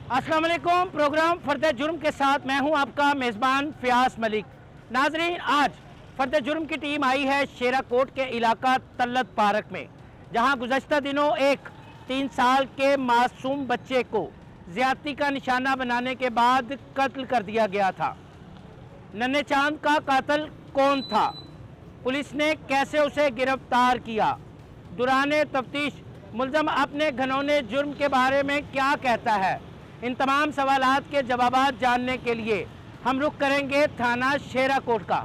अस्सलाम वालेकुम। प्रोग्राम फर्द जुर्म के साथ मैं हूं आपका मेज़बान फ़ियाज़ मलिक। नाज़रीन, आज फर्द जुर्म की टीम आई है शेराकोट के इलाका तल्लत पार्क में, जहां गुज़श्ता दिनों एक 3 साल के मासूम बच्चे को ज़्यादती का निशाना बनाने के बाद कत्ल कर दिया गया था। नन्हे चांद का कातिल कौन था? पुलिस ने कैसे उसे गिरफ्तार किया? दौरान तफ्तीश मुल्ज़म अपने घिनौने जुर्म के बारे में क्या कहता है? इन तमाम सवालात के जवाबात जानने के लिए हम रुख करेंगे थाना शेराकोट का।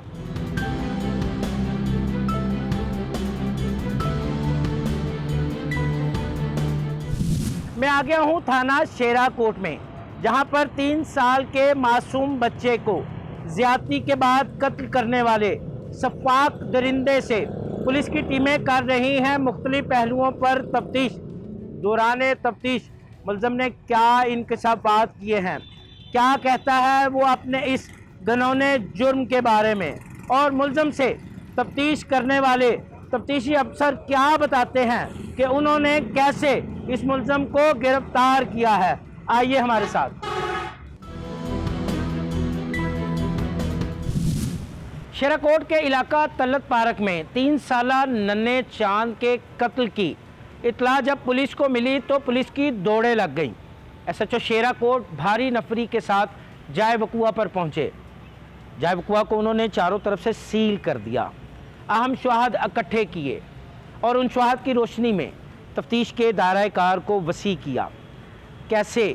मैं आ गया हूं थाना शेराकोट में, जहां पर 3 साल के मासूम बच्चे को ज़्यादती के बाद कत्ल करने वाले सफ़ाक दरिंदे से पुलिस की टीमें कर रही हैं मुख्तलिफ पहलुओं पर तफ्तीश। दौरान तफ्तीश मुल्ज़म ने क्या इंकशाफात किए हैं, क्या कहता है वो अपने इस घिनौने जुर्म के बारे में, और मुल्ज़म से तफ्तीश करने वाले तफ्तीशी अफसर क्या बताते हैं कि उन्होंने कैसे इस मुल्ज़म को गिरफ्तार किया है। आइए हमारे साथ। शेराकोट के इलाका तल्लत पार्क में 3 साला नन्हे चांद के कत्ल की इत्तला जब पुलिस को मिली तो पुलिस की दौड़ें लग गईं। एसएचओ शेराकोट भारी नफरी के साथ जाए वकुआ पर पहुंचे। जाए वकुआ को उन्होंने चारों तरफ से सील कर दिया, अहम शवाहद इकट्ठे किए और उन शवाहद की रोशनी में तफ्तीश के दायरा कार को वसी किया। कैसे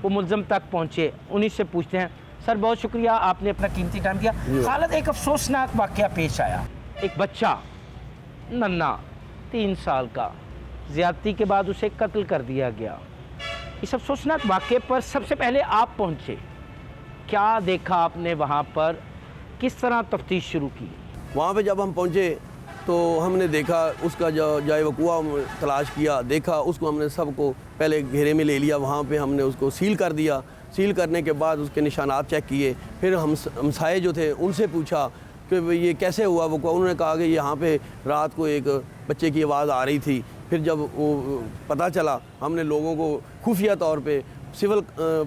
वो मुल्ज़म तक पहुंचे, उन्हीं से पूछते हैं। सर, बहुत शुक्रिया, आपने अपना कीमती टाइम दिया। हालत एक अफसोसनाक वाक़या पेश आया। एक बच्चा नन्हा 3 साल का, ज़्यादती के बाद उसे कत्ल कर दिया गया। इस अफसोसनाक वाक़े पर सबसे पहले आप पहुंचे, क्या देखा आपने वहाँ पर, किस तरह तफ्तीश शुरू की? वहाँ पे जब हम पहुँचे तो हमने देखा उसका जो जाए वकुआ तलाश किया, देखा उसको हमने सबको पहले घेरे में ले लिया। वहाँ पे हमने उसको सील कर दिया। सील करने के बाद उसके निशानात चेक किए। फिर हमसाए जो थे उनसे पूछा कि ये कैसे हुआ वकुआ। उन्होंने कहा कि यहाँ पे रात को एक बच्चे की आवाज़ आ रही थी। फिर जब वो पता चला, हमने लोगों को खुफिया तौर पे सिविल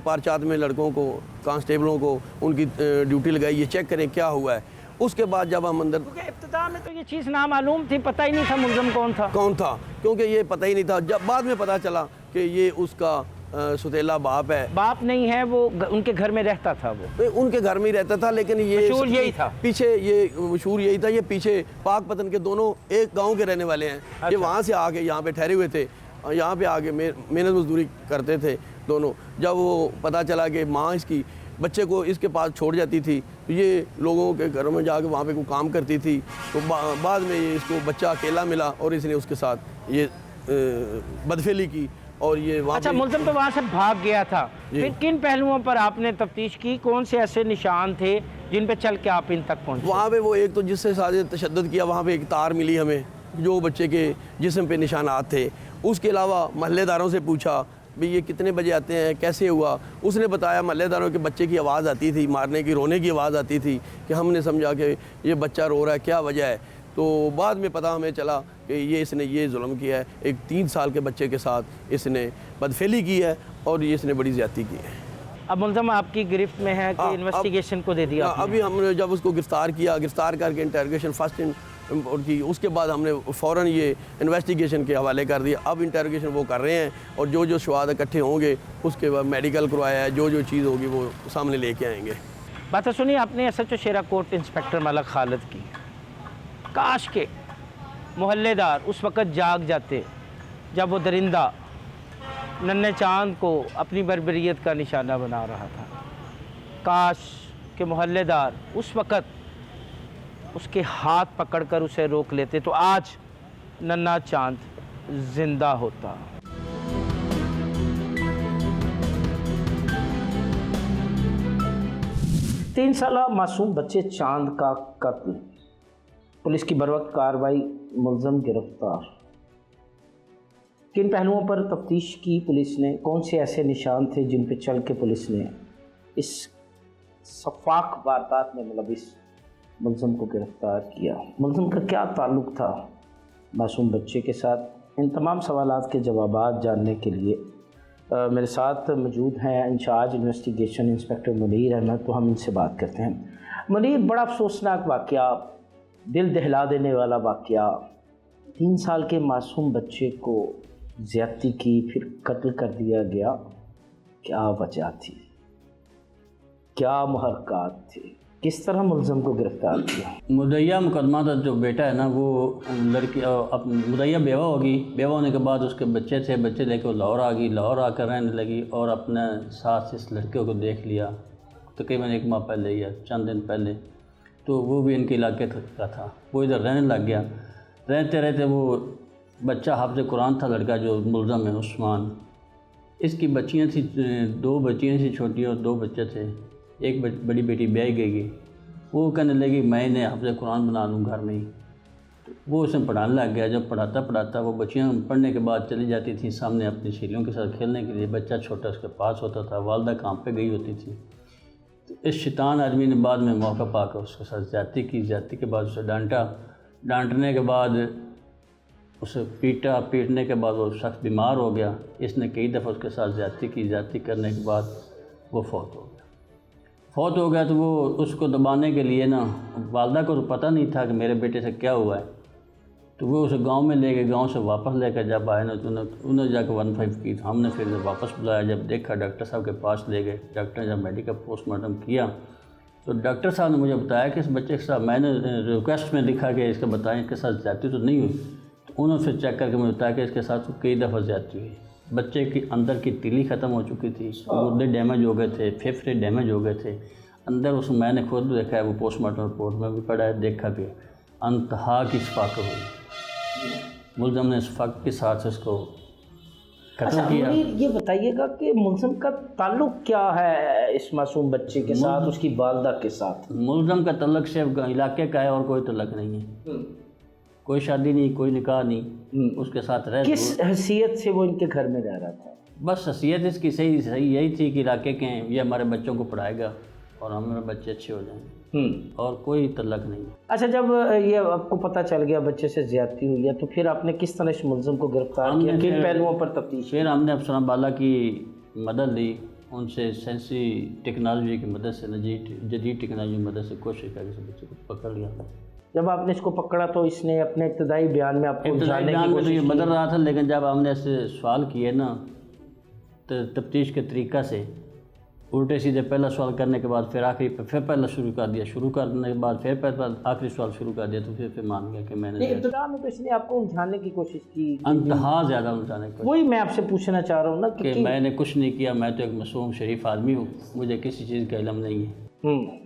पार्चात में लड़कों को, कांस्टेबलों को उनकी ड्यूटी लगाई, ये चेक करें क्या हुआ है। उसके बाद जब हम अंदर, क्योंकि इब्तिदा में तो ये चीज़ नामालूम थी, पता ही नहीं था मुल्ज़म कौन था, क्योंकि ये पता ही नहीं था। जब बाद में पता चला कि ये उसका सुतेला बाप है। बाप नहीं है वो, उनके घर में रहता था। वो उनके घर में ही रहता था, लेकिन ये मशहूर यही था। पीछे ये मशहूर यही था, ये पीछे पाक पतन के दोनों एक गांव के रहने वाले हैं। अच्छा। ये वहाँ से आके यहाँ पे ठहरे हुए थे, यहाँ पे आके मेहनत मजदूरी करते थे दोनों। जब वो पता चला कि माँ इसकी बच्चे को इसके पास छोड़ जाती थी, तो ये लोगों के घरों में जाके वहाँ पे कोई काम करती थी। तो बाद में ये इसको बच्चा अकेला मिला और इसने उसके साथ ये बदफेली की और ये वहाँ। अच्छा, मुल्ज़म तो वहाँ से भाग गया था। फिर किन पहलुओं पर आपने तफ्तीश की, कौन से ऐसे निशान थे जिन पे चल के आप इन तक पहुँचे? वहाँ पे वो एक तो जिससे साजिद तशद्दुद किया, वहाँ पे एक तार मिली हमें जो बच्चे के जिस्म पे निशानात थे। उसके अलावा महल्लेदारों से पूछा भाई ये कितने बजे आते हैं, कैसे हुआ। उसने बताया महल्लेदारों के बच्चे की आवाज़ आती थी, मारने की, रोने की आवाज़ आती थी, कि हमने समझा कि ये बच्चा रो रहा है, क्या वजह है। तो बाद में पता हमें चला कि ये इसने ये जुल्म किया है, एक 3 साल के बच्चे के साथ इसने बदफेली की है और ये इसने बड़ी ज़्यादती की है। अब मुल्ज़म आपकी गिरफ्त में है कि इन्वेस्टिगेशन को दे दिया आपने? अभी हमने जब उसको गिरफ़्तार किया, गिरफ़्तार करके इंटरोगेशन फर्स्ट की, उसके बाद हमने फ़ौरन ये इन्वेस्टिगेशन के हवाले कर दिया। अब इंटरोगेशन वो कर रहे हैं और जो जो शवाहद इकट्ठे होंगे उसके बाद मेडिकल करवाया है, जो जो चीज़ होगी वो सामने लेके आएंगे। बात सुनिए आपने एसएचओ शेराकोट इंस्पेक्टर मलक खालिद की। काश के मोहल्लेदार उस वक़्त जाग जाते जब वो दरिंदा नन्हे चांद को अपनी बर्बरियत का निशाना बना रहा था। काश के मोहल्लेदार उस वक़्त उसके हाथ पकड़कर उसे रोक लेते तो आज नन्हा चांद जिंदा होता। तीन साला मासूम बच्चे चांद का कत्ल, पुलिस की बरवक्त कार्रवाई, मुल्ज़म गिरफ्तार। किन पहलुओं पर तफ्तीश की पुलिस ने, कौन से ऐसे निशान थे जिन पर चल के पुलिस ने इस सफाक वारदात में मुलविस मुल्ज़म को गिरफ़्तार किया? मुल्ज़म का क्या ताल्लुक़ था मासूम बच्चे के साथ? इन तमाम सवालात के जवाबात जानने के लिए میرے ساتھ موجود ہیں incharge investigation inspector Munir Ahmed, تو ہم ان سے بات کرتے ہیں۔ منیر، بڑا افسوسناک واقعہ، دل دہلا دینے والا واقعہ، 3 سال کے معصوم بچے کو زیادتی کی، پھر قتل کر دیا گیا۔ کیا وجہ تھی؟ کیا محرکات تھے؟ کس طرح ملزم کو گرفتار کیا؟ مدعیہ مقدمہ کا جو بیٹا ہے نا، وہ لڑکی مدعیہ بیوہ ہوگی، بیوہ ہونے کے بعد اس کے بچے تھے، بچے لے کے وہ لاہور آ گئی، لاہور آ کر رہنے لگی اور اپنے ساتھ اس لڑکے کو دیکھ لیا تقریباً 1 ماہ پہلے یا چند دن پہلے، تو وہ بھی ان کے علاقے کا تھا، وہ ادھر رہنے لگ گیا۔ رہتے رہتے وہ بچہ حافظ قرآن تھا، لڑکا جو ملزم ہے عثمان، اس کی بچیاں تھیں، 2 بچیاں تھیں چھوٹی اور 2 بچے تھے، ایک بڑی بیٹی بیائی گئی، وہ کہنے لگی میں نے حافظ قرآن بنا لوں گھر میں ہی، وہ اسے پڑھانے لگ گیا۔ جب پڑھاتا وہ بچیاں پڑھنے کے بعد چلی جاتی تھیں سامنے اپنی سہیلیوں کے ساتھ کھیلنے کے لیے، بچہ چھوٹا اس کے پاس ہوتا تھا، والدہ کام پہ گئی ہوتی تھی۔ تو اس شیطان آدمی نے بعد میں موقع پا کر اس کے ساتھ زیادتی کی، زیادتی کے بعد اسے ڈانٹنے کے بعد اسے پیٹنے کے بعد وہ شخص بیمار ہو گیا۔ اس نے کئی دفعہ اس کے ساتھ زیادتی کی، زیادتی کرنے کے بعد وہ فوت ہو گیا۔ تو وہ اس کو دبانے کے لیے نا، والدہ کو تو پتہ نہیں تھا کہ میرے بیٹے سے کیا ہوا ہے، تو وہ اسے گاؤں میں لے گئے، گاؤں سے واپس لے کر جب آئے نا تو انہوں نے جا کے 15 کی، ہم نے پھر واپس بلایا، جب دیکھا ڈاکٹر صاحب کے پاس لے گئے، ڈاکٹر نے جب میڈیکل پوسٹ مارٹم کیا تو ڈاکٹر صاحب نے مجھے بتایا کہ اس بچے کے ساتھ، میں نے ریکویسٹ میں لکھا کہ اس کا بتائیں اس کے ساتھ زیادتی تو نہیں ہوئی، تو انہوں نے پھر چیک کر کے مجھے بتایا کہ اس کے ساتھ کئی دفعہ زیادتی ہوئی، بچے کی اندر کی تیلی ختم ہو چکی تھی، گردے ڈیمیج ہو گئے تھے، پھیپھڑے ڈیمیج ہو گئے تھے اندر، اس میں نے خود دیکھا ہے، وہ پوسٹ مارٹم رپورٹ میں بھی پڑھا ہے، دیکھا بھی، انتہا کی شفاقت ہوئی، ملزم نے شفاقت کے ساتھ اس کو قتل کیا۔ یہ بتائیے گا کہ ملزم کا تعلق کیا ہے اس معصوم بچے کے ساتھ، اس کی والدہ کے ساتھ؟ ملزم کا تعلق صرف علاقے کا ہے اور کوئی تعلق نہیں ہے، کوئی شادی نہیں، کوئی نکاح نہیں، اس کے ساتھ کس حیثیت سے وہ ان کے گھر میں رہ رہا تھا؟ بس حیثیت اس کی صحیح یہی تھی کہ علاقے کے ہیں، یہ ہمارے بچوں کو پڑھائے گا اور ہمارے بچے اچھے ہو جائیں، اور کوئی تعلق نہیں۔ اچھا، جب یہ آپ کو پتہ چل گیا بچے سے زیادتی ہوئی ہے تو پھر آپ نے کس طرح اس ملزم کو گرفتار کیا، کن پہلوؤں پر تفتیش؟ پھر ہم نے افسران بالا کی مدد لی، ان سے سائنسی ٹیکنالوجی کی مدد سے، جدید ٹیکنالوجی کی مدد سے کوشش کر کے بچے کو پکڑ لیا۔ جب آپ نے اس کو پکڑا تو اس نے اپنے ابتدائی بیان میں آپ کو جاننے کی کوشش کی، بدل رہا تھا، لیکن جب ہم نے اس سے سوال کیے نا تفتیش کے طریقہ سے، الٹے سیدھے پہلا سوال کرنے کے بعد پھر آخری پھر پہلا شروع کرنے کے بعد پھر آخری سوال شروع کر دیا، تو پھر مان گیا کہ میں نے ابتدا میں تو اس نے آپ کو الجھانے کی کوشش کی، انتہا زیادہ الجھانے کی۔ وہی میں آپ سے پوچھنا چاہ رہا ہوں نا کہ میں نے کچھ نہیں کیا، میں تو ایک معصوم شریف آدمی ہوں، مجھے کسی چیز کا علم نہیں ہے۔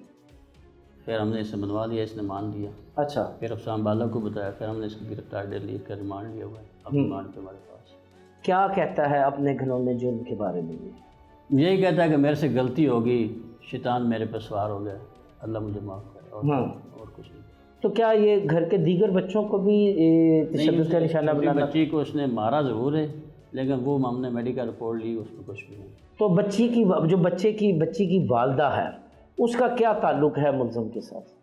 پھر ہم نے اسے منوا دیا، اس نے مان لیا۔ اچھا، پھر افسران بالا کو بتایا، پھر ہم نے اس کی گرفتار ڈے لی کر ریمانڈ لیا ہوا ہے، اب ریمانڈ پہ ہمارے پاس۔ کیا کہتا ہے اپنے گھنونے جرم کے بارے میں؟ یہی کہتا ہے کہ میرے سے غلطی ہوگی، شیطان میرے پہ سوار ہو گیا، اللہ مجھے معاف کرے، اور کچھ نہیں۔ تو کیا یہ گھر کے دیگر بچوں کو بھی تشدد کا نشانہ بنانا؟ بچی کو اس نے مارا ضرور ہے، لیکن وہ ہم نے میڈیکل رپورٹ لی، اس میں کچھ بھی نہیں۔ تو بچی کی والدہ ہے، اس کا کیا تعلق ہے ملزم کے ساتھ؟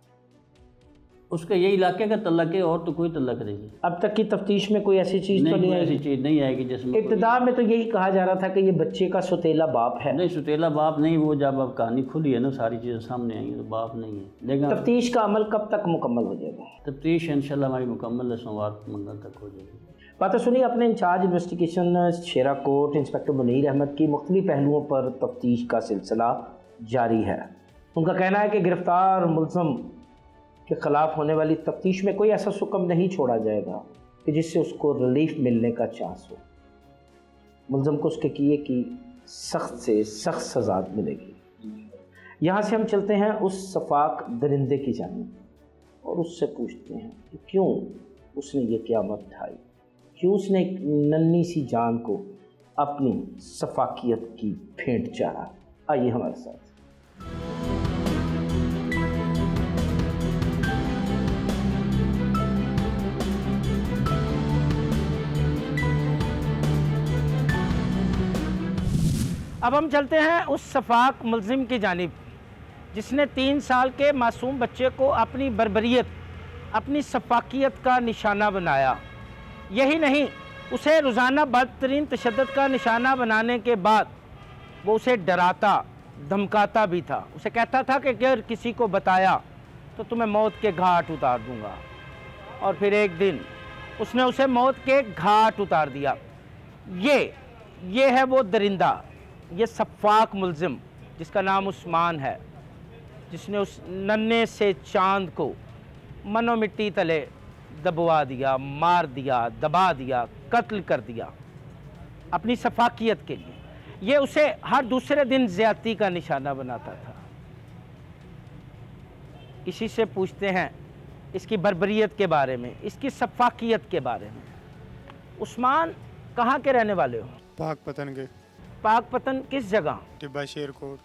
اس کا یہی علاقے کا تعلق ہے، اور تو کوئی تعلق نہیں ہے۔ اب تک کی تفتیش میں کوئی ایسی چیز تو نہیں؟ ایسی چیز نہیں آئے گی جس میں ابتدا میں تو یہی کہا جا رہا تھا کہ یہ بچے کا سوتیلا باپ ہے۔ نہیں، سوتیلا باپ نہیں، وہ جب اب کہانی کھلی ہے نا، ساری چیزیں سامنے آئی ہیں، تو باپ نہیں ہے۔ لیکن تفتیش کا عمل کب تک مکمل ہو جائے گا؟ تفتیش انشاءاللہ ہماری مکمل ہے، سوموار منگل تک ہو جائے گی۔ باتیں سنی اپنے انچارج انویسٹیگیشن شیرا کوٹ انسپیکٹر منیر احمد کی، مختلف پہلوؤں پر تفتیش کا سلسلہ جاری ہے۔ ان کا کہنا ہے کہ گرفتار ملزم کے خلاف ہونے والی تفتیش میں کوئی ایسا حکم نہیں چھوڑا جائے گا کہ جس سے اس کو ریلیف ملنے کا چانس ہو۔ ملزم کو اس کے کیے کی سخت سے سخت سزا ملے گی۔ یہاں سے ہم چلتے ہیں اس شفاق درندے کی جانب اور اس سے پوچھتے ہیں کہ کیوں اس نے یہ قیامت ڈھائی، کیوں اس نے ایک ننھی سی جان کو اپنی شفاقیت کی پھینٹ چاہا۔ آئیے ہمارے ساتھ۔ اب ہم چلتے ہیں اس شفاق ملزم کی جانب جس نے 3 سال کے معصوم بچے کو اپنی بربریت، اپنی شفاقیت کا نشانہ بنایا۔ یہی نہیں، उसे रोज़ाना बदतरीन तशद्दुद का निशाना बनाने के बाद वो उसे डराता धमकाता भी था। उसे कहता था कि अगर किसी को बताया तो तुम्हें मौत के घाट उतार दूंगा। और फिर एक दिन उसने उसे मौत के घाट उतार दिया। ये है वो दरिंदा, ये सफ़ाक मुलजिम जिसका नाम उस्मान है, जिसने उस नन्हे से चांद को मनो मिट्टी तले दबवा दिया, मार दिया, दबा दिया, कत्ल कर दिया अपनी सफाकियत के लिए। ये उसे हर दूसरे दिन ज़्यादती का निशाना बनाता था। इसी से पूछते हैं इसकी बर्बरियत के बारे में, इसकी सफाकियत के बारे में। उस्मान कहाँ के रहने वाले हो? पाकपतन के। पाकपतन किस जगह? टिब्बा शेरकोट।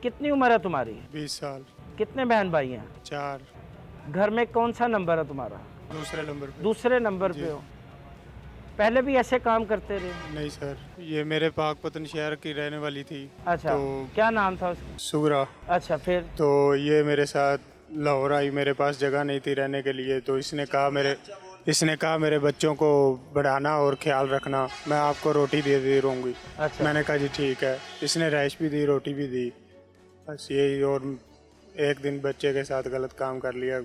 कितनी उम्र है तुम्हारी? 20 साल। कितने बहन भाई हैं? 4। घर में कौन सा नंबर है तुम्हारा? दूसरे नंबर पे। दूसरे नंबर पे हो। पहले भी ऐसे काम करते रहे? नहीं सर, ये मेरे पाकपतन शहर की रहने वाली थी। अच्छा, तो क्या नाम था उसका? सुगरा। अच्छा, फिर? तो ये मेरे साथ लाहौर आई, मेरे पास जगह नहीं थी रहने के लिए, तो इसने कहा मेरे बच्चों को बढ़ाना और ख्याल रखना, मैं आपको रोटी दे रहूँगी। अच्छा। मैंने कहा जी ठीक है। इसने रैश भी दी, रोटी भी दी, बस यही। और एक दिन बच्चे के साथ गलत काम कर लिया।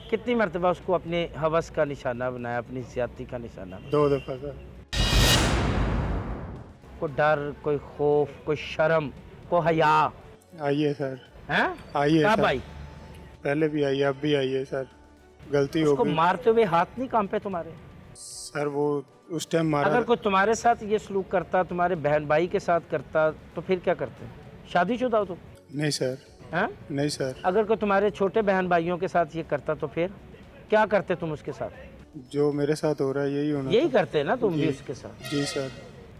कितनी मरतबा उसको अपने हवस का निशाना बनाया, अपनी ज़्यादती का निशाना बनाया? 2 दफ़ा सर। कोई डर, कोई खौफ, कोई शर्म, कोई हया? आइए सर। हैं? आइए कब सर। आई? पहले भी आई, अब भी आई है सर। गलती हो उसको गई मारते हुए हाथ नहीं कांपे तुम्हारे? सर। वो उस टाइम मारा। अगर कोई तुम्हारे साथ ये सलूक करता, तुम्हारे बहन भाई के साथ करता, तो फिर क्या करते? शादीशुदा हो तुम? नहीं सर। हैं? नहीं सर। अगर कोई तुम्हारे छोटे बहन भाइयों के साथ ये करता तो फिर क्या करते तुम उसके साथ? जो मेरे साथ हो रहा है यही होना यही था। करते ना तुम भी उसके साथ? जी सर।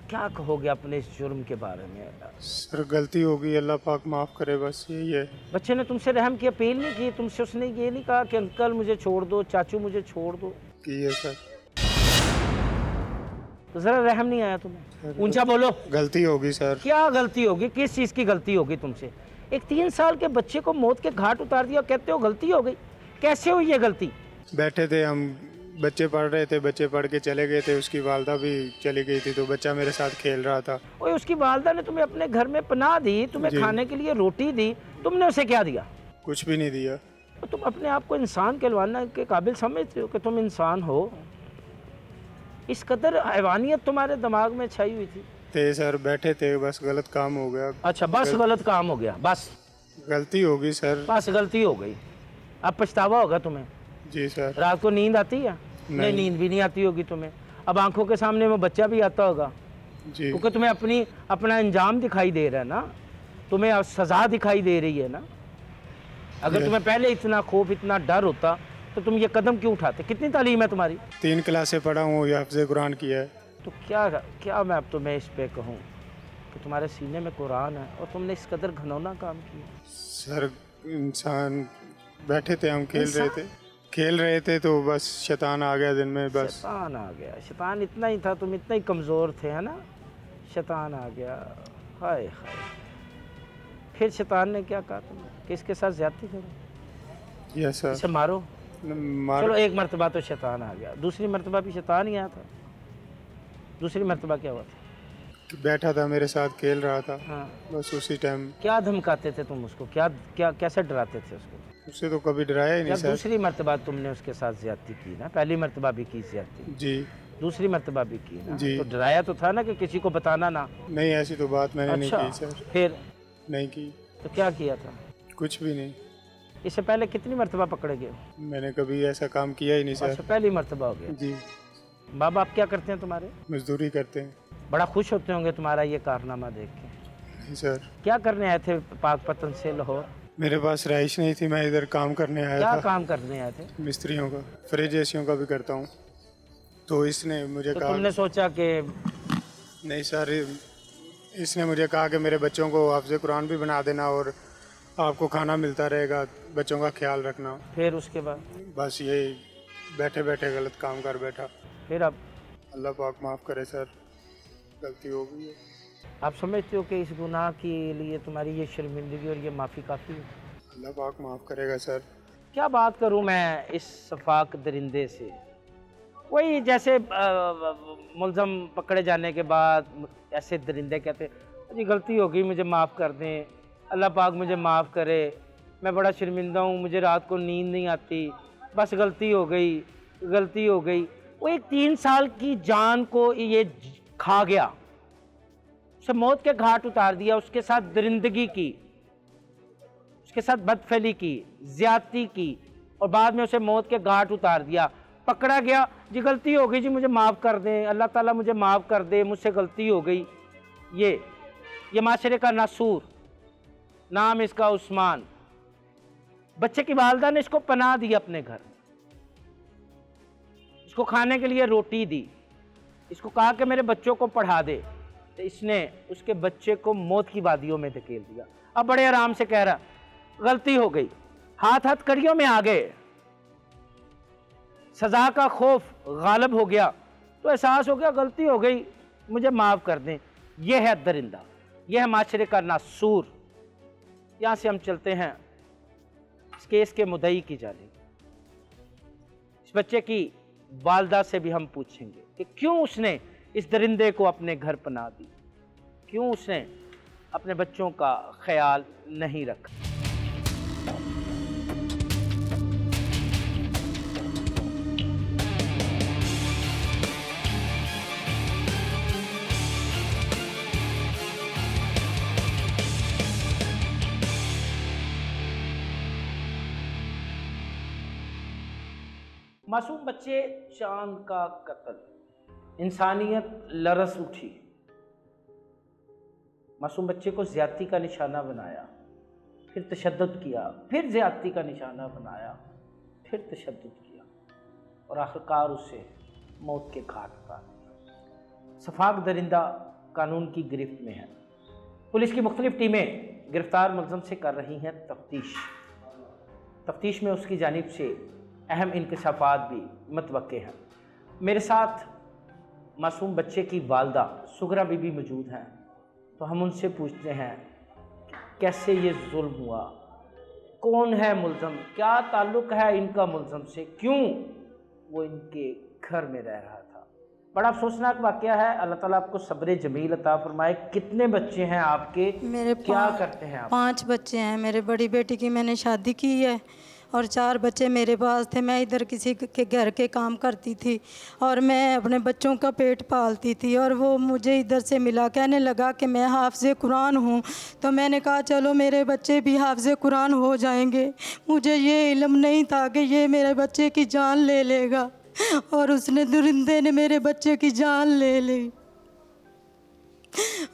क्या कहोगे अपने इस जुर्म के बारे में? सर गलती हो गई, अल्लाह पाक माफ़ करे, बस यही है। बच्चे ने तुमसे रहम की अपील नहीं की? तुमसे उसने ये नहीं कहा कि अंकल मुझे छोड़ दो, चाचू मुझे छोड़ दो? की है सर। तो ज़रा रहम नहीं आया तुम्हें? ऊंचा बोलो। गलती होगी सर। क्या गलती होगी? किस चीज़ की गलती होगी तुमसे? एक 3 साल के बच्चे को मौत के घाट उतार दिया, कहते हो गलती हो गई? कैसे हुई ये गलती? बैठे थे हम, बच्चे पढ़ रहे थे, बच्चे पढ़ के चले गए थे, उसकी वालदा भी चली गई थी, तो बच्चा मेरे साथ खेल रहा था। ओए, उसकी वालदा ने तुम्हें अपने घर में पनाह दी, तुम्हें जी। खाने के लिए रोटी दी, तुमने उसे क्या दिया? कुछ भी नहीं दिया। तो तुम अपने आप को इंसान कहलवाना के काबिल समझते हो कि तुम इंसान हो? इस कदर हैवानियत तुम्हारे दिमाग में छाई हुई थी? सर बैठे थे, बस गलत काम हो गया। अच्छा, बस गलत काम हो गया? बस गलती होगी सर। बस गलती हो गई, अब पछतावा होगा तुम्हें? जी सर। रात को नींद आती है? नहीं, नींद भी नहीं आती होगी तुम्हें। अब आंखों के सामने वो बच्चा भी आता होगा, जी। क्योंकि तुम्हें अपना अंजाम दिखाई दे रहा है ना, तुम्हें अब सज़ा दिखाई दे रही है ना। अगर तुम्हें पहले इतना खौफ, इतना डर होता तो तुम ये कदम क्यों उठाते? कितनी तालीम है तुम्हारी? 3 क्लासें पढ़ा हूँ, ये हिफ्ज़ कुरान किया है। तो क्या मैं अब तुम्हें इस पे कहूँ कि तुम्हारे सीने में कुरान है और तुमने इस कदर घनौना काम किया? सर इंसान बैठे थे, हम खेल रहे थे तो बस शैतान आ गया दिन में। बस शैतान आ गया? शैतान इतना ही था, तुम इतना ही कमज़ोर थे, है ना? शैतान आ गया, हाय हाय। फिर शैतान ने क्या कहा तुम्हें कि इसके साथ ज्यादती करो, यस सर। इसे मारो? चलो, एक मरतबा तो शैतान आ गया, दूसरी मरतबा भी शैतान ही आया था। दूसरी मरतबा क्या हुआ था? बैठा था मेरे साथ, खेल रहा था। हाँ। बस उसी टाइम। क्या धमकाते थे तुम उसको? क्या कैसे डराते थे उसको? उससे तो कभी डराया ही नहीं जब सर। दूसरी मरतबा तुमने उसके साथ ज्यादती की ना, पहली मरतबा भी की ज्यादती, जी। दूसरी मरतबा भी की ना, जी। तो डराया तो था ना कि किसी को बताना ना? नहीं, ऐसी तो बात मैंने अच्छा, नहीं की सर। फिर नहीं की। तो क्या किया था? कुछ भी नहीं। इससे पहले कितनी मरतबा पकड़े गए? मैंने कभी ऐसा काम किया ही नहीं सर। अच्छा, पहली मरतबा हो गया। जी। माँ बाप क्या करते हैं तुम्हारे? मजदूरी करते हैं। बड़ा खुश होते होंगे तुम्हारा ये कारनामा देख के। नहीं सर। क्या करने आए थे पाकपतन से लाहौर? मेरे पास रहाइश नहीं थी, मैं इधर काम करने आया क्या था। काम करने आए थे? मिस्त्रियों का, फ्रिज एसियों का भी करता हूँ। तो इसने मुझे तो कहा। तुमने सोचा कि नहीं सर, इसने मुझे कहा कि मेरे बच्चों को हिफ्ज़ कुरान भी बना देना और आपको खाना मिलता रहेगा, बच्चों का ख्याल रखना। फिर उसके बाद? बस यही, बैठे बैठे गलत काम कर बैठा। फिर अब अल्लाह पाक माफ़ करे सर, गलती हो गई है। आप समझते हो कि इस गुनाह के लिए तुम्हारी ये शर्मिंदगी और ये माफ़ी काफ़ी है? अल्लाह पाक माफ़ करेगा सर। क्या बात करूं मैं इस सफाक दरिंदे से वही जैसे मुलज़म पकड़े जाने के बाद ऐसे दरिंदे कहते हैं जी गलती हो गई, मुझे माफ़ कर दें, अल्लाह पाक मुझे माफ़ करे, मैं बड़ा शर्मिंदा हूँ, मुझे रात को नींद नहीं आती, बस गलती हो गई, गलती हो गई। वो एक 3 साल की जान को ये खा गया, उसे मौत के घाट उतार दिया, उसके साथ दरिंदगी की, उसके साथ बदफैली की, ज़्यादती की और बाद में उसे मौत के घाट उतार दिया। पकड़ा गया, जी गलती हो गई, जी मुझे माफ़ कर दें, अल्लाह ताला मुझे माफ़ कर दे, मुझसे गलती हो गई। ये माशरे का नासूर, नाम इसका उस्मान। बच्चे की वालदा ने इसको पनाह दी अपने घर, इसको खाने के लिए रोटी दी, इसको कहा कि मेरे बच्चों को पढ़ा दे, तो इसने उसके बच्चे को मौत की वादियों में धकेल दिया। अब बड़े आराम से कह रहा गलती हो गई, हाथ हाथ कड़ियों में आ गए, सज़ा का खौफ गालिब हो गया, तो एहसास हो गया गलती हो गई, मुझे माफ़ कर दें। यह है दरिंदा, यह है माशरे का नासूर। यहाँ से हम चलते हैं इस केस के मुद्दई की जानिब। इस बच्चे की वालदा से भी हम पूछेंगे कि क्यों उसने इस दरिंदे को अपने घर पनाह दी, क्यों उसने अपने बच्चों का ख्याल नहीं रखा। मासूम बच्चे चांद का कत्ल, इंसानियत लरस उठी। मासूम बच्चे को ज़्यादती का निशाना बनाया, फिर तशद्दुद किया, फिर ज़्यादती का निशाना बनाया, फिर तशद्दुद किया और आखिरकार उसे मौत के घाट उतार दिया। सफाक दरिंदा कानून की गिरफ्त में है। पुलिस की मुख्तलिफ टीमें गिरफ्तार मुलज़म से कर रही हैं तफ्तीश में उसकी जानिब से अहम इंकशाफात भी मतवक्के हैं। मेरे साथ मासूम बच्चे की वालदा सुगरा बीबी मौजूद हैं, तो हम उनसे पूछते हैं कैसे ये जुल्म हुआ, कौन है मुलज़म, क्या ताल्लुक़ है इनका मुलज़म से, क्यों वो इनके घर में रह रहा था। बड़ा अफसोसनाक वाक़या है। अल्लाह ताला आपको सब्र जमील अता फरमाए। कितने बच्चे हैं आपके, मेरे क्या करते हैं आप? 5 बच्चे हैं। मेरे बड़ी बेटी की मैंने शादी की है और 4 बच्चे मेरे पास थे। मैं इधर किसी के घर के काम करती थी और मैं अपने बच्चों का पेट पालती थी, और वो मुझे इधर से मिला, कहने लगा कि मैं हाफ़िज़ कुरान हूँ। तो मैंने कहा चलो मेरे बच्चे भी हाफ़िज़ कुरान हो जाएंगे। मुझे ये इल्म नहीं था कि ये मेरे बच्चे की जान ले लेगा, और उसने दरिंदे ने मेरे बच्चे की जान ले ली।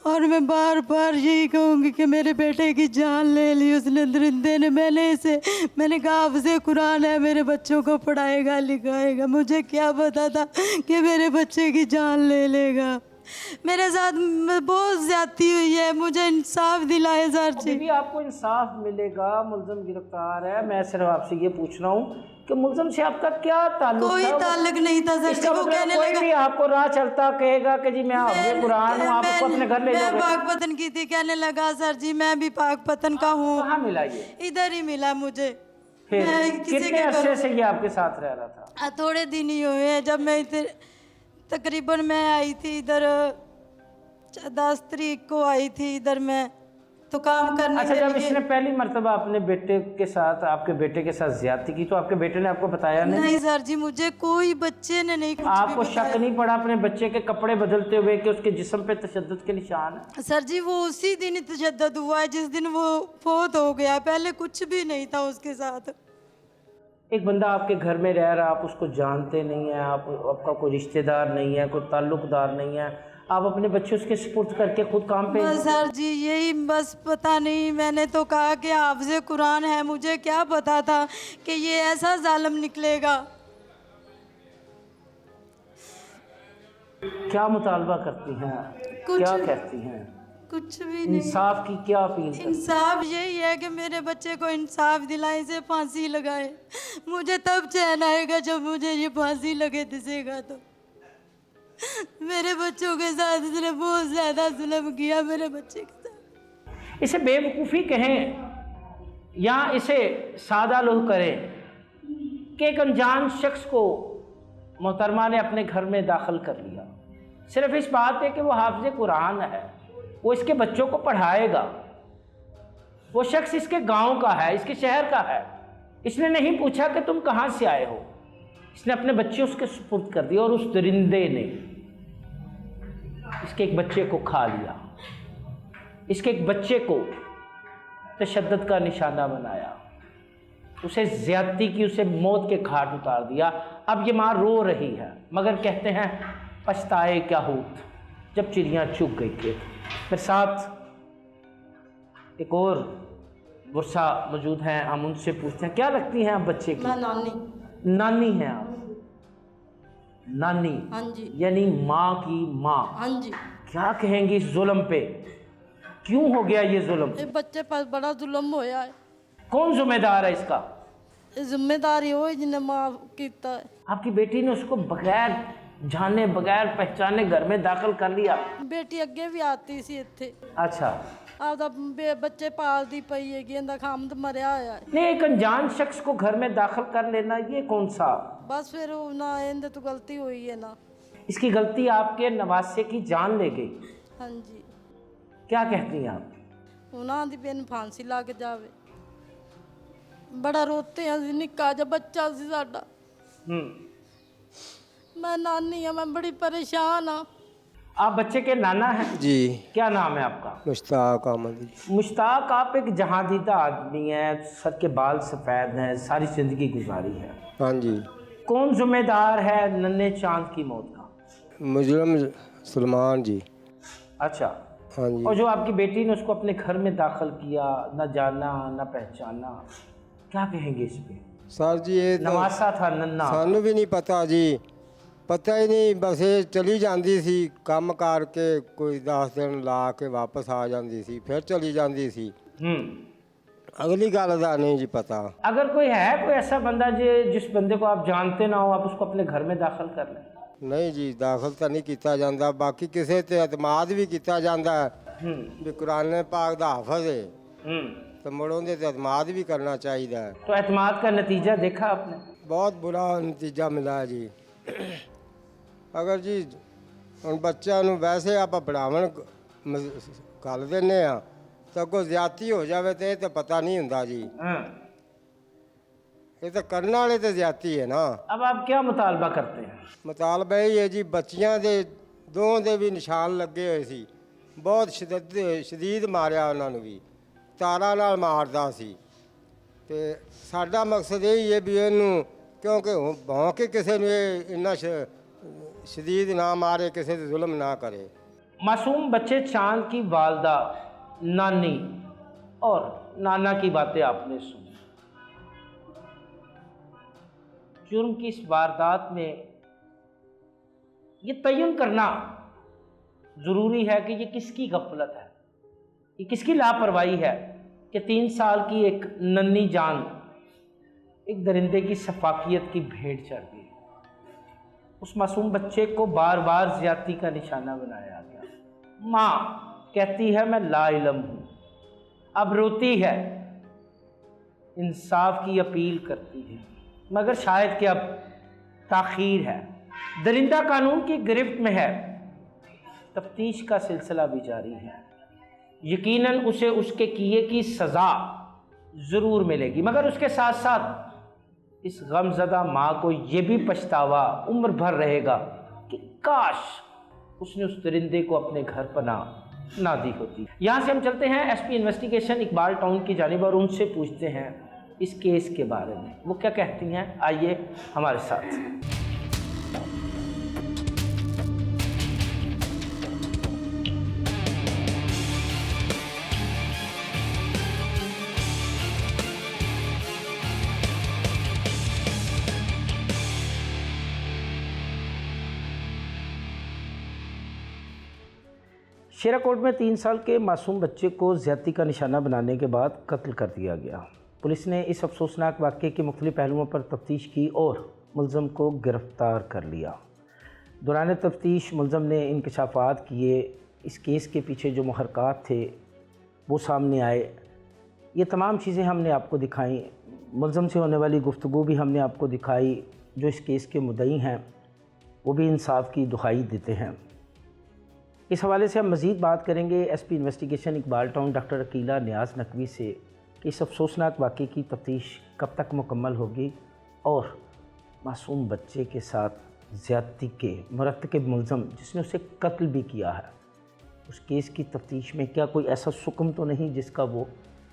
और मैं बार बार यही कहूँगी कि मेरे बेटे की जान ले ली उसने, दरिंदे ने। मैंने कहा हाफ़िज़ कुरान है, मेरे बच्चों को पढ़ाएगा लिखाएगा। मुझे क्या पता था कि मेरे बच्चे की जान ले लेगा। मेरे साथ बहुत ज़्यादती हुई है, मुझे इंसाफ दिलाए सर जी। भी आपको इंसाफ मिलेगा, मुलज़म गिरफ्तार है। मैं सिर्फ आपसे ये पूछ रहा हूँ कि मुलज़म से आपका क्या ताल्लुक कोई था? ताल्लुक नहीं था सर जी। वो कहने कोई लगा भी आपको राह चलता कहेगा कि जी मैं हाफ़िज़ कुरान हूँ, आप उसको अपने घर ले मैं जाओगे। पाकपतन की थी, कहने लगा सर जी मैं भी पाकपतन का हूँ। कहाँ मिला ये? इधर ही मिला मुझे। फिर मैं किसी कितने के घर- अरसे से ये आपके साथ रह रहा था? थोड़े दिन ही हुए हैं। जब मैं इधर तकरीबन मैं आई थी, इधर 10 तारीख को आई थी इधर मैं तो काम करने अच्छा, के जब लिए। इसने पहली मर्तबा अपने बेटे के साथ, आपके बेटे के साथ ज़्यादती की, तो आपके बेटे ने आपको बताया नहीं? नहीं सर जी, मुझे कोई बच्चे ने नहीं कुछ भी आपको शक बताया। नहीं पड़ा अपने बच्चे के कपड़े बदलते हुए कि उसके जिस्म पे तशद्दुद के निशान है? सर जी वो उसी दिन ही तशद्दुद हुआ है जिस दिन वो फौत हो गया, पहले कुछ भी नहीं था उसके साथ। एक बंदा आपके घर में रह रहा, आप उसको जानते नहीं हैं, आपका कोई रिश्तेदार नहीं है, कोई ताल्लुकदार नहीं है, आप अपने बच्चे उसके सुपुर्द करके खुद काम पे। बस सर जी यही, बस पता नहीं, मैंने तो कहा कि हाफ़िज़ कुरान है, मुझे क्या पता था कि ये ऐसा जालिम निकलेगा। क्या मुतालबा करती हैं, कुछ- क्या कहती हैं? कुछ भी नहीं। इंसाफ की क्या अपील करती हैं? इंसाफ यही है कि मेरे बच्चे को इंसाफ दिलाए, से फांसी लगाए। मुझे तब चैन आएगा जब मुझे ये फांसी लगे दिसेगा। तो मेरे बच्चों के साथ इसने बहुत ज़्यादा जुल्म किया, मेरे बच्चे के साथ। इसे बेवकूफ़ी कहें या इसे सादा लोग करें कि एक अनजान शख्स को मोहतरमा ने अपने घर में दाखिल कर लिया। सिर्फ इस बात है कि वो हाफिज़ कुरान है, वो इसके बच्चों को पढ़ाएगा। वो शख्स इसके गांव का है, इसके शहर का है। इसने नहीं पूछा कि तुम कहाँ से आए हो, इसने अपने बच्चे उसके सुपुर्द कर दिए और उस दरिंदे ने इसके एक बच्चे को खा लिया, इसके एक बच्चे को तशद्दुद का निशाना बनाया, उसे ज़्यादती की, उसे मौत के घाट उतार दिया। अब ये माँ रो रही है, मगर कहते हैं पछताए क्या होत जब चिड़ियाँ चुग गई खेत। मेरे साथ एक और गुस्सा मौजूद हैं, हम उनसे पूछते हैं क्या लगती हैं आप बच्चे की? मैं नानी। नानी हैं आप? नानी? हाँ जी। यानी माँ की माँ। हाँ जी। क्या कहेंगी इस जुल्म पे? क्यों हो गया ये जुल्म? ये बच्चे पर बड़ा जुल्म होया है। कौन जिम्मेदार है इसका? जिम्मेदारी हो जिन्हें माफ किया है। आपकी बेटी ने उसको बगैर जाने बगैर पहचाने घर में दाखिल कर लिया? बेटी अगे भी आती सी इत्थे। अच्छा। आपदा बच्चे पालदी पई है कि इंदा खामद मरिया होया है। नहीं, एक अनजान शख्स को घर में दाखिल कर लेना ये कौन सा? बस फिर वो ना इंदे तो गलती हुई है ना। इसकी गलती आपके नवासे की जान ले गई। हाँ जी। क्या कहती हैं आप? उन्हां दी बेन फांसी लग जावे। बड़ा रोते हैं, निक्का जा बच्चा सी साडा। मैं नानी हाँ, मैं बड़ी परेशान हाँ। आप बच्चे के नाना हैं? जी। क्या नाम है आपका? मुश्ताक अहमद जी। मुश्ताक, आप एक जहांदीदा आदमी हैं, सर के बाल सफ़ेद हैं, सारी ज़िंदगी गुजारी है। हाँ जी। कौन जिम्मेदार है नन्हे चांद की मौत का? मुजरम सलमान जी। अच्छा। हाँ जी। और जो आपकी बेटी ने उसको अपने घर में दाखिल किया, न जाना न पहचाना, क्या कहेंगे इस पे? सर जी ये नवासा था नन्ना। सानू भी नहीं पता जी, पता ही नहीं। बस ये चली जाती सी काम करके, कोई 10 दिन ला के वापस आ जाती सी, फिर चली जाती सी। अगली गल का नहीं जी पता। अगर कोई है, कोई ऐसा बंदा जिस बंदे को आप जानते ना हो, आप उसको अपने घर में दाखिल कर लें? नहीं जी, दाखिल तो नहीं किया जाता। बाकी किसी ते एतमाद भी किया जाता है भी कुरान पाक दा हाफिज़ है, तो मुड़ उहदे ते एतमाद भी करना चाहिए। तो एतमाद का नतीजा देखा आपने? बहुत बुरा नतीजा मिला है जी। अगर जी हम बच्चों नूं वैसे आप पढ़ावन कर देने आ, तो अगों ज्यादती हो जाए तो ये तो पता नहीं होंदा जी। ये तो करने वाले तो ज्यादती है ना। अब आप क्या मुतालबा करते हैं? मुतालबा यही है जी, बच्चियां दे दोवां दे भी निशान लगे हुए सी, बहुत शदीद मारिया उन्होंने भी, तारा नाल मारदा सी। ते साडा मकसद यही है भी इनू, क्योंकि भौं के किसी ने इन्ना शदीद ना मारे, किसी से जुल्म ना करे। मासूम बच्चे चांद की वालदा, नानी और नाना की बातें आपने सुनी। जुर्म की इस वारदात में ये तयन करना ज़रूरी है कि ये किसकी गफलत है, ये किसकी लापरवाही है कि 3 साल की एक नन्ही जान एक दरिंदे की सफाकियत की भेंट चढ़ गई। उस मासूम बच्चे को बार बार ज़्यादती का निशाना बनाया गया। माँ कहती है मैं ला इल्म हूँ, अब रोती है, इंसाफ की अपील करती है, मगर शायद कि अब ताख़ीर है। दरिंदा कानून की गिरफ्त में है, तफ्तीश का सिलसिला भी जारी है। यकीनन उसे उसके किए की सज़ा ज़रूर मिलेगी, मगर उसके साथ साथ इस गमज़दा माँ को ये भी पछतावा उम्र भर रहेगा कि काश उसने उस दरिंदे को अपने घर पनाह ना दी होती। यहाँ से हम चलते हैं एसपी इन्वेस्टिगेशन इकबाल टाउन की जानिब और उनसे पूछते हैं इस केस के बारे में, वो क्या कहती हैं। आइए हमारे साथ। शेराकोट में 3 साल के मासूम बच्चे को ज़्यादती का निशाना बनाने के बाद कत्ल कर दिया गया। पुलिस ने इस अफसोसनाक वाक़े के मुख्तलिफ़ पहलुओं पर तफ्तीश की और मुलज़म को गिरफ़्तार कर लिया। दौरान तफ्तीश मुलज़म ने इंकशाफात किए, इस केस के पीछे जो मुहर्रकात थे वो सामने आए। ये तमाम चीज़ें हमने आपको दिखाई, मुलज़म से होने वाली गुफ्तगू भी हमने आपको दिखाई, जो इस केस के मुद्दई हैं وہ بھی انصاف کی دہائی دیتے ہیں۔ اس حوالے سے ہم مزید بات کریں گے S P investigation Iqbal town doctor Aqeela Niaz Naqvi سے کہ اس افسوسناک واقعے کی تفتیش کب تک مکمل ہوگی اور معصوم بچے کے ساتھ زیادتی کے مرتکب ملزم جس نے اسے قتل بھی کیا ہے، اس کیس کی تفتیش میں کیا کوئی ایسا سکم تو نہیں جس کا وہ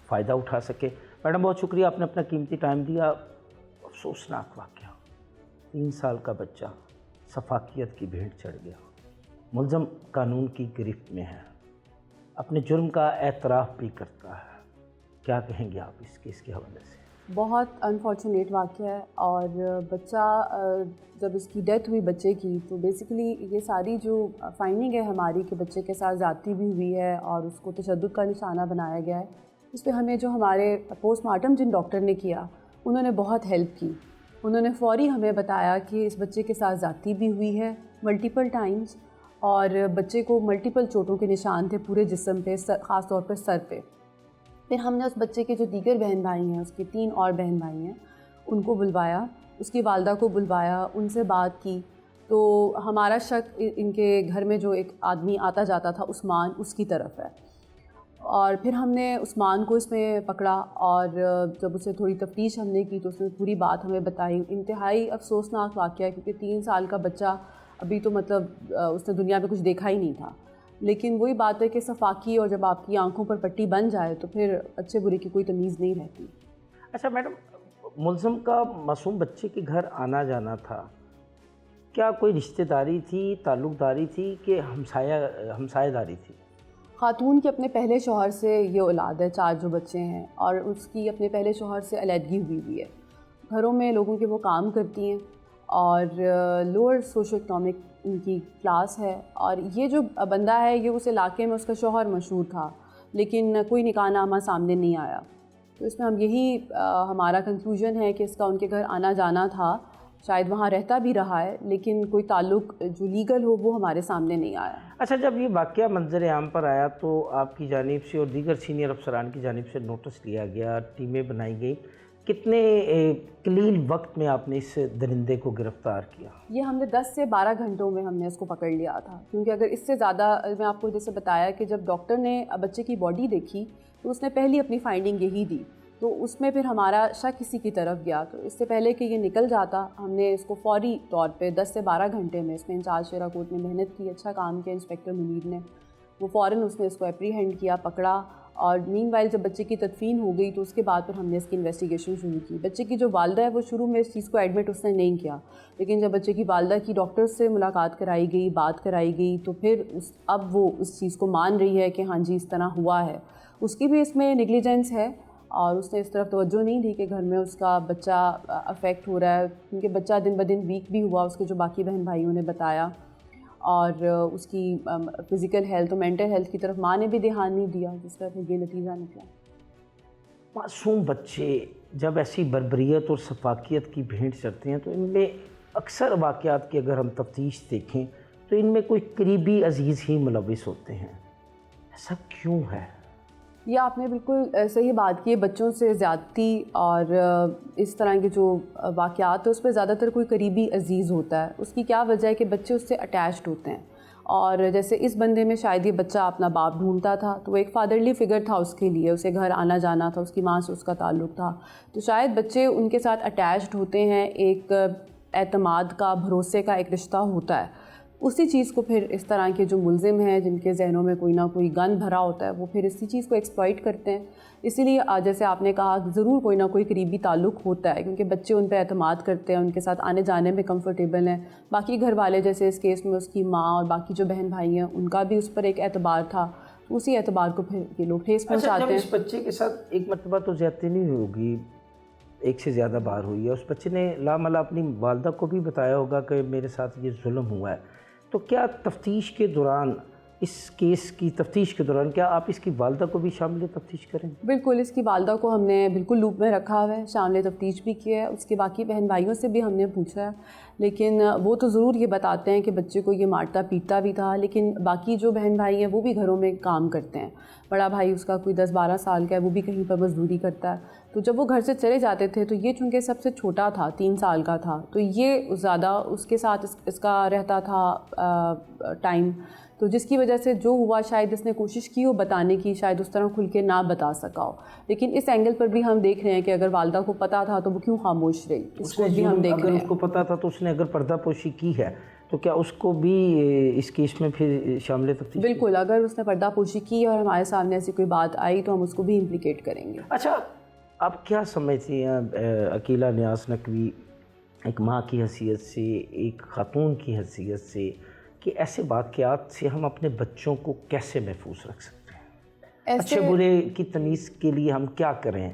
فائدہ اٹھا سکے۔ میڈم بہت شکریہ، آپ نے اپنا قیمتی ٹائم دیا۔ افسوسناک واقعہ، 3 سال کا بچہ سفاکیت کی بھیٹ چڑھ گیا، ملزم قانون کی گرفت میں ہے، اپنے جرم کا اعتراف بھی کرتا ہے۔ کیا کہیں گے آپ اس کیس کے حوالے سے؟ بہت انفارچونیٹ واقعہ ہے، اور بچہ جب اس کی ڈیتھ ہوئی بچے کی تو بیسیکلی یہ ساری جو فائنڈنگ ہے ہماری کہ بچے کے ساتھ زیادتی بھی ہوئی ہے اور اس کو تشدد کا نشانہ بنایا گیا ہے، اس پہ ہمیں جو ہمارے پوسٹ مارٹم جن ڈاکٹر نے کیا انہوں نے بہت ہیلپ کی۔ انہوں نے فوری ہمیں بتایا کہ اس بچے کے ساتھ زیادتی بھی ہوئی ہے ملٹیپل ٹائمز، اور بچے کو ملٹیپل چوٹوں کے نشان تھے پورے جسم پہ، خاص طور پر سر پہ۔ پھر ہم نے اس بچے کے جو دیگر بہن بھائی ہیں، اس کے 3 اور بہن بھائی ہیں، ان کو بلوایا، اس کی والدہ کو بلوایا، ان سے بات کی، تو ہمارا شک ان کے گھر میں جو ایک آدمی آتا جاتا تھا عثمان، اس کی طرف ہے۔ اور پھر ہم نے عثمان کو اس میں پکڑا، اور جب اسے تھوڑی تفتیش ہم نے کی تو اس نے پوری بات ہمیں بتائی۔ انتہائی افسوسناک واقعہ ہے کیونکہ 3 سال کا بچہ ابھی تو مطلب اس نے دنیا میں کچھ دیکھا ہی نہیں تھا، لیکن وہی بات ہے کہ صفاکی اور جب آپ کی آنکھوں پر پٹی بن جائے تو پھر اچھے برے کی کوئی تمیز نہیں رہتی۔ اچھا میڈم، ملزم کا معصوم بچے کے گھر آنا جانا تھا، کیا کوئی رشتہ داری تھی، تعلق داری تھی کہ ہمسایہ داری تھی؟ خاتون کے اپنے پہلے شوہر سے یہ اولاد ہے، 4 جو بچے ہیں، اور اس کی اپنے پہلے شوہر سے علیحدگی ہوئی ہے۔ گھروں میں لوگوں کے وہ کام کرتی ہیں، اور لوور سوشو اکنامک ان کی کلاس ہے، اور یہ جو بندہ ہے یہ اس علاقے میں اس کا شوہر مشہور تھا، لیکن کوئی نکاح نامہ سامنے نہیں آیا۔ تو اس میں ہم یہی ہمارا کنکلوژن ہے کہ اس کا ان کے گھر آنا جانا تھا، شاید وہاں رہتا بھی رہا ہے، لیکن کوئی تعلق جو لیگل ہو وہ ہمارے سامنے نہیں آیا۔ اچھا، جب یہ واقعہ منظر عام پر آیا تو آپ کی جانب سے اور دیگر سینئر افسران کی جانب سے نوٹس لیا گیا، ٹیمیں بنائی گئی، کتنے قلیل وقت میں آپ نے اس درندے کو گرفتار کیا؟ یہ ہم نے 10 سے 12 گھنٹوں میں ہم نے اس کو پکڑ لیا تھا، کیونکہ اگر اس سے زیادہ، میں آپ کو جیسے بتایا کہ جب ڈاکٹر نے بچے کی باڈی دیکھی تو اس نے پہلی اپنی فائنڈنگ یہی دی، تو اس میں پھر ہمارا شک اسی کی طرف گیا۔ تو اس سے پہلے کہ یہ نکل جاتا ہم نے اس کو فوری طور پہ 10 سے 12 گھنٹے میں، اس میں انچارج شیرا کوٹ نے محنت کی، اچھا کام کیا انسپیکٹر منیر نے، وہ فوراً اس نے اس کو اپریہینڈ کیا، پکڑا، اور مین وائل جب بچے کی تدفین ہو گئی تو اس کے بعد پھر ہم نے اس کی انویسٹیگیشن شروع کی۔ بچے کی جو والدہ ہے وہ شروع میں اس چیز کو ایڈمٹ اس نے نہیں کیا، لیکن جب بچے کی والدہ کی ڈاکٹر سے ملاقات کرائی گئی، بات کرائی گئی، تو پھر اب وہ اس چیز کو مان رہی ہے کہ ہاں جی اس طرح ہوا ہے۔ اس کی بھی اس میں نیگلیجنس ہے، اور اس نے اس طرف توجہ نہیں دی کہ گھر میں اس کا بچہ افیکٹ ہو رہا ہے، کیونکہ بچہ دن بدن ویک بھی ہوا، اس کے جو باقی بہن بھائیوں نے بتایا، اور اس کی فزیکل ہیلتھ اور مینٹل ہیلتھ کی طرف ماں نے بھی دھیان نہیں دیا، جس کا پھر یہ نتیجہ نکلا۔ معصوم بچے جب ایسی بربریت اور سفاکیت کی بھیٹ چڑھتے ہیں تو ان میں اکثر واقعات کی اگر ہم تفتیش دیکھیں تو ان میں کوئی قریبی عزیز ہی ملوث ہوتے ہیں، ایسا کیوں ہے؟ یہ آپ نے بالکل صحیح بات کی ہے، بچوں سے زیادتی اور اس طرح کے جو واقعات ہیں اس پہ زیادہ تر کوئی قریبی عزیز ہوتا ہے۔ اس کی کیا وجہ ہے کہ بچے اس سے اٹیچڈ ہوتے ہیں، اور جیسے اس بندے میں شاید یہ بچہ اپنا باپ ڈھونڈتا تھا، تو وہ ایک فادرلی فگر تھا اس کے لیے، اسے گھر آنا جانا تھا، اس کی ماں سے اس کا تعلق تھا، تو شاید بچے ان کے ساتھ اٹیچڈ ہوتے ہیں، ایک اعتماد کا، بھروسے کا ایک رشتہ ہوتا ہے۔ اسی چیز کو پھر اس طرح کے جو ملزم ہیں جن کے ذہنوں میں کوئی نہ کوئی گن بھرا ہوتا ہے، وہ پھر اسی چیز کو ایکسپلائٹ کرتے ہیں۔ اسی لیے جیسے آپ نے کہا ضرور کوئی نہ کوئی قریبی تعلق ہوتا ہے، کیونکہ بچے ان پہ اعتماد کرتے ہیں، ان کے ساتھ آنے جانے میں کمفرٹیبل ہیں۔ باقی گھر والے جیسے اس کیس میں اس کی ماں اور باقی جو بہن بھائی ہیں ان کا بھی اس پر ایک اعتبار تھا، اسی اعتبار کو پھر یہ لوگ ٹھیس پہنچاتے ہیں۔ اس بچے کے ساتھ ایک مرتبہ تو زیادتی نہیں ہوگی، ایک سے زیادہ بار ہوئی ہے، اس بچے نے لاملہ اپنی والدہ کو بھی بتایا ہوگا کہ میرے ساتھ یہ ظلم ہوا ہے، تو کیا تفتیش کے دوران، اس کیس کی تفتیش کے دوران کیا آپ اس کی والدہ کو بھی شامل تفتیش کریں؟ بالکل، اس کی والدہ کو ہم نے بالکل لوپ میں رکھا ہوا ہے، شامل تفتیش بھی کیا ہے، اس کے باقی بہن بھائیوں سے بھی ہم نے پوچھا ہے، لیکن وہ تو ضرور یہ بتاتے ہیں کہ بچے کو یہ مارتا پیٹتا بھی تھا، لیکن باقی جو بہن بھائی ہیں وہ بھی گھروں میں کام کرتے ہیں. بڑا بھائی اس کا کوئی 10-12 سال کا ہے، وہ بھی کہیں پر مزدوری کرتا ہے. تو جب وہ گھر سے چلے جاتے تھے تو یہ چونکہ سب سے چھوٹا تھا، 3 سال کا تھا، تو یہ زیادہ اس کے ساتھ اس کا رہتا تھا ٹائم. تو جس کی وجہ سے جو ہوا شاید اس نے کوشش کی ہو بتانے کی، شاید اس طرح کھل کے نہ بتا سکا ہو. لیکن اس اینگل پر بھی ہم دیکھ رہے ہیں کہ اگر والدہ کو پتہ تھا تو وہ کیوں خاموش رہی، اس کو بھی ہم دیکھ رہے ہیں. اگر اس کو پتہ تھا تو اس نے اگر پردہ پوشی کی ہے تو کیا اس کو بھی اس کیس میں پھر شامل تفتیش؟ بالکل، اگر اس نے پردہ پوشی کی اور ہمارے سامنے ایسی کوئی بات آئی تو ہم اس کو بھی امپلیکیٹ کریں گے. اچھا، آپ کیا سمجھتی ہیں عقیلہ نیاز نقوی ایک ماں کی حیثیت سے، ایک خاتون کی حیثیت سے، کہ ایسے واقعات سے ہم اپنے بچوں کو کیسے محفوظ رکھ سکتے ہیں؟ اچھے برے کی تمیز کے لیے ہم کیا کریں؟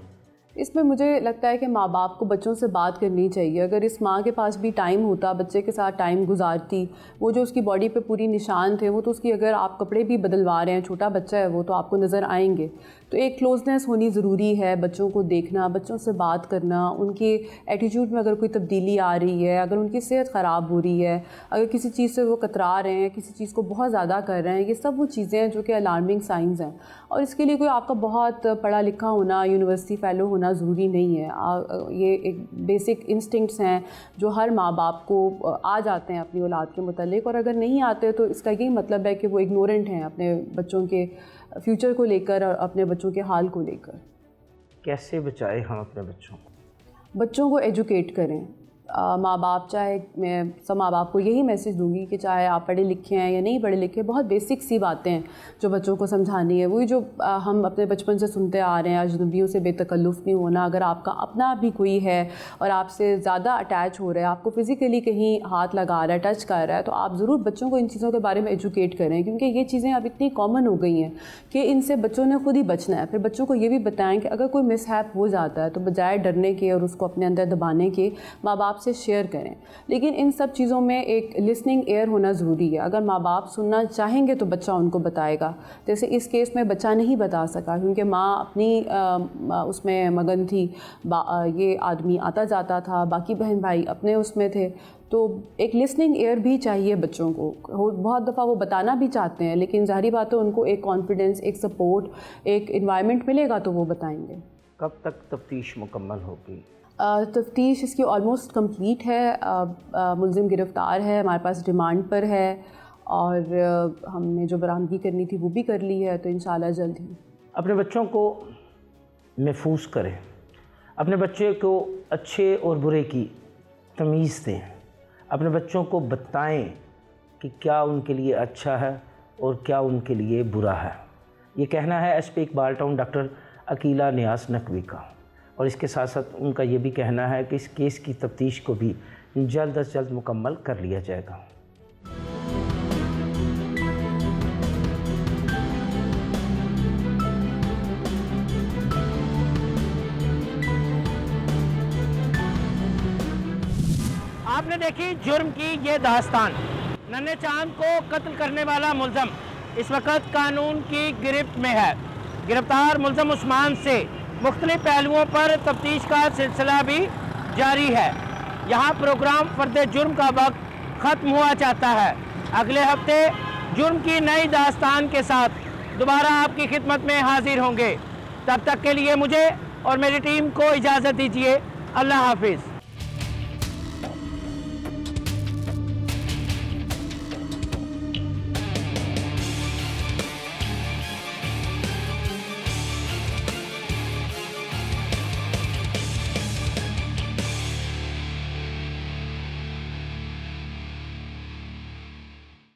اس میں مجھے لگتا ہے کہ ماں باپ کو بچوں سے بات کرنی چاہیے. اگر اس ماں کے پاس بھی ٹائم ہوتا، بچے کے ساتھ ٹائم گزارتی، وہ جو اس کی باڈی پہ پوری نشان تھے وہ تو اس کی، اگر آپ کپڑے بھی بدلوا رہے ہیں، چھوٹا بچہ ہے وہ، تو آپ کو نظر آئیں گے. تو ایک کلوزنس ہونی ضروری ہے، بچوں کو دیکھنا، بچوں سے بات کرنا، ان کے ایٹیٹیوڈ میں اگر کوئی تبدیلی آ رہی ہے، اگر ان کی صحت خراب ہو رہی ہے، اگر کسی چیز سے وہ کترا رہے ہیں، کسی چیز کو بہت زیادہ کر رہے ہیں، یہ سب وہ چیزیں ہیں جو کہ الارمنگ سائنز ہیں. اور اس کے لیے کوئی آپ کا بہت پڑھا لکھا ہونا، یونیورسٹی فیلو ہونا ضروری نہیں ہے. یہ ایک بیسک انسٹنکٹس ہیں جو ہر ماں باپ کو آ جاتے ہیں اپنی اولاد کے متعلق، اور اگر نہیں آتے تو اس کا یہی مطلب ہے کہ وہ اگنورنٹ ہیں اپنے بچوں کے فیوچر کو لے کر اور اپنے بچوں کے حال کو لے کر. کیسے بچائیں ہم اپنے بچوں کو؟ بچوں کو ایجوکیٹ کریں. ماں باپ، چاہے میں سب ماں باپ کو یہی میسیج دوں گی کہ چاہے آپ پڑھے لکھے ہیں یا نہیں پڑھے لکھے، بہت بیسک سی باتیں ہیں جو بچوں کو سمجھانی ہے. وہی جو ہم اپنے بچپن سے سنتے آ رہے ہیں، اجنبیوں سے بے تکلف نہیں ہونا. اگر آپ کا اپنا بھی کوئی ہے اور آپ سے زیادہ اٹیچ ہو رہا ہے، آپ کو فزیکلی کہیں ہاتھ لگا رہا ہے، ٹچ کر رہا ہے، تو آپ ضرور بچوں کو ان چیزوں کے بارے میں ایجوکیٹ کریں، کیونکہ یہ چیزیں اب اتنی کامن ہو گئی ہیں کہ ان سے بچوں نے خود ہی بچنا ہے. پھر بچوں کو یہ بھی بتائیں کہ اگر کوئی مس ہیپ ہو جاتا ہے تو بجائے ڈرنے کے اور اس کو اپنے اندر دبانے کے، ماں باپ سے شیئر کریں. لیکن ان سب چیزوں میں ایک لسننگ ایئر ہونا ضروری ہے. اگر ماں باپ سننا چاہیں گے تو بچہ ان کو بتائے گا. جیسے اس کیس میں بچہ نہیں بتا سکا کیونکہ ماں اپنی اس میں مگن تھی، یہ آدمی آتا جاتا تھا، باقی بہن بھائی اپنے اس میں تھے. تو ایک لسننگ ایئر بھی چاہیے بچوں کو. بہت دفعہ وہ بتانا بھی چاہتے ہیں لیکن ظاہری بات ہے ان کو ایک کانفیڈنس، ایک سپورٹ، ایک انوائرمنٹ ملے گا تو وہ بتائیں گے. کب تک تفتیش مکمل ہوگی؟ تفتیش اس کی آلموسٹ کمپلیٹ ہے. ملزم گرفتار ہے، ہمارے پاس ریمانڈ پر ہے، اور ہم نے جو برآمدگی کرنی تھی وہ بھی کر لی ہے. تو انشاءاللہ جلد ہی. اپنے بچوں کو محفوظ کریں، اپنے بچے کو اچھے اور برے کی تمیز دیں، اپنے بچوں کو بتائیں کہ کیا ان کے لیے اچھا ہے اور کیا ان کے لیے برا ہے. یہ کہنا ہے S P Iqbal town doctor Aqeela Niaz Naqvi کا. اور اس کے ساتھ ساتھ ان کا یہ بھی کہنا ہے کہ اس کیس کی تفتیش کو بھی جلد از جلد مکمل کر لیا جائے گا. آپ نے دیکھی جرم کی یہ داستان. ننھے چاند کو قتل کرنے والا ملزم اس وقت قانون کی گرفت میں ہے. گرفتار ملزم عثمان سے مختلف پہلوؤں پر تفتیش کا سلسلہ بھی جاری ہے. یہاں پروگرام فرد جرم کا وقت ختم ہوا چاہتا ہے. اگلے ہفتے جرم کی نئی داستان کے ساتھ دوبارہ آپ کی خدمت میں حاضر ہوں گے. تب تک کے لیے مجھے اور میری ٹیم کو اجازت دیجیے. اللہ حافظ.